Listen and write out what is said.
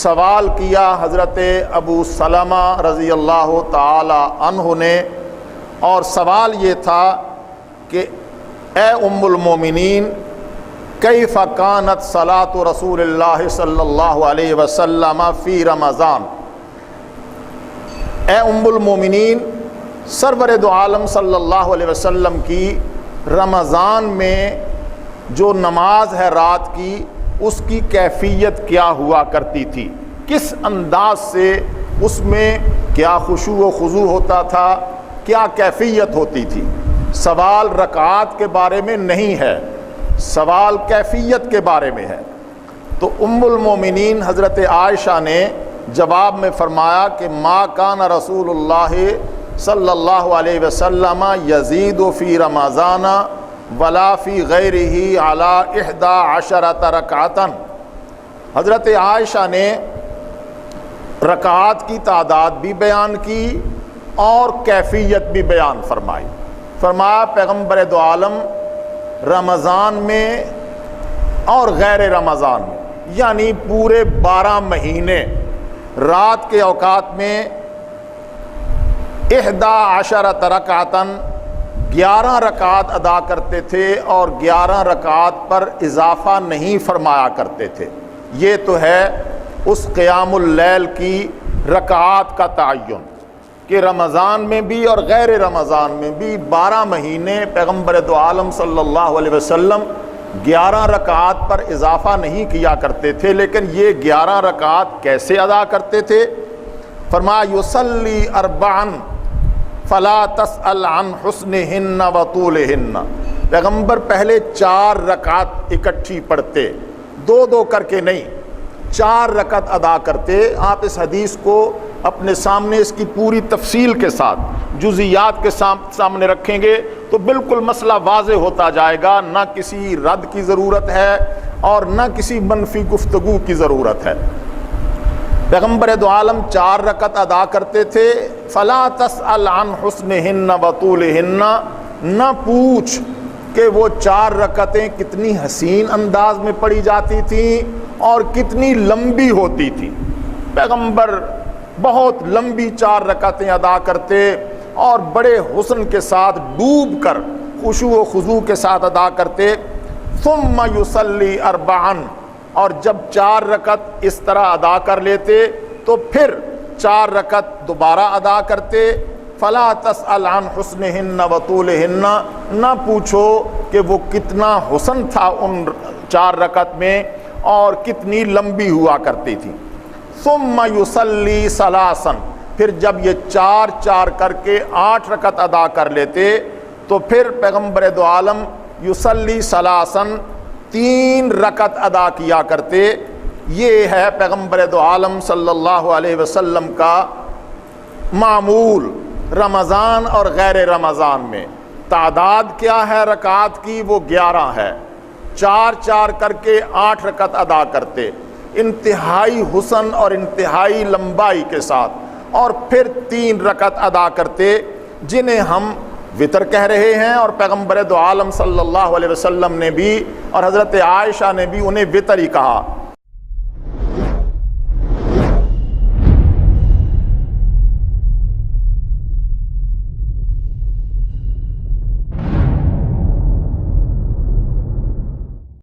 سوال کیا حضرت ابو سلمہ رضی اللہ تعالی عنہ نے، اور سوال یہ تھا کہ اے ام المومنین کیف کانت صلاۃ رسول اللہ صلی اللہ علیہ وسلم فی رمضان، اے ام المومنین سرور دو عالم صلی اللہ علیہ وسلم کی رمضان میں جو نماز ہے رات کی، اس کی کیفیت کیا ہوا کرتی تھی، کس انداز سے اس میں کیا خشوع و خضوع ہوتا تھا، کیا کیفیت ہوتی تھی۔ سوال رکعات کے بارے میں نہیں ہے، سوال کیفیت کے بارے میں ہے۔ تو ام المومنین حضرت عائشہ نے جواب میں فرمایا کہ ما کان رسول اللہ صلی اللہ علیہ وسلم یزید فی رمضان ولا فی غیرہ علی 11 رکعتا، حضرت عائشہ نے رکعات کی تعداد بھی بیان کی اور کیفیت بھی بیان فرمائی۔ فرمایا پیغمبر دو عالم رمضان میں اور غیر رمضان میں، یعنی پورے 12 مہینے رات کے اوقات میں 11 رکعتا 11 رکعات ادا کرتے تھے اور 11 رکعات پر اضافہ نہیں فرمایا کرتے تھے۔ یہ تو ہے اس قیام اللیل کی رکعات کا تعین کہ رمضان میں بھی اور غیر رمضان میں بھی 12 مہینے پیغمبر دو عالم صلی اللہ علیہ وسلم 11 رکعات پر اضافہ نہیں کیا کرتے تھے، لیکن یہ 11 رکعات کیسے ادا کرتے تھے؟ فرمایا یصلی 4 فلا تسأل عن حسنہن وطولہن، پیغمبر پہلے 4 رکعت اکٹھی پڑھتے، 2 کر کے نہیں، 4 رکعت ادا کرتے۔ آپ اس حدیث کو اپنے سامنے اس کی پوری تفصیل کے ساتھ جزیات کے سامنے رکھیں گے تو بالکل مسئلہ واضح ہوتا جائے گا، نہ کسی رد کی ضرورت ہے اور نہ کسی منفی گفتگو کی ضرورت ہے۔ پیغمبر دو عالم 4 رکعت ادا کرتے تھے۔ فلا تسأل عن حسنہن وطولہن، نہ پوچھ کہ وہ 4 رکعتیں کتنی حسین انداز میں پڑھی جاتی تھیں اور کتنی لمبی ہوتی تھی۔ پیغمبر بہت لمبی 4 رکعتیں ادا کرتے اور بڑے حسن کے ساتھ ڈوب کر خشوع و خضوع کے ساتھ ادا کرتے۔ ثم یصلی 4، اور جب 4 رکعت اس طرح ادا کر لیتے تو پھر 4 رکعت دوبارہ ادا کرتے۔ فلا تسأل عن حسنہن وطولہن، نہ پوچھو کہ وہ کتنا حسن تھا ان 4 رکعت میں اور کتنی لمبی ہوا کرتی تھی۔ ثم یصلی 3، پھر جب یہ 4 کر کے 8 رکعت ادا کر لیتے تو پھر پیغمبر دو عالم یصلی 3 رکعت ادا کیا کرتے۔ یہ ہے پیغمبر دو عالم صلی اللہ علیہ وسلم کا معمول رمضان اور غیر رمضان میں۔ تعداد کیا ہے رکعات کی؟ وہ 11 ہے۔ 4 کر کے 8 رکعت ادا کرتے انتہائی حسن اور انتہائی لمبائی کے ساتھ، اور پھر 3 رکعت ادا کرتے جنہیں ہم وطر کہہ رہے ہیں، اور پیغمبر دو عالم صلی اللہ علیہ وسلم نے بھی اور حضرت عائشہ نے بھی انہیں وطر ہی کہا۔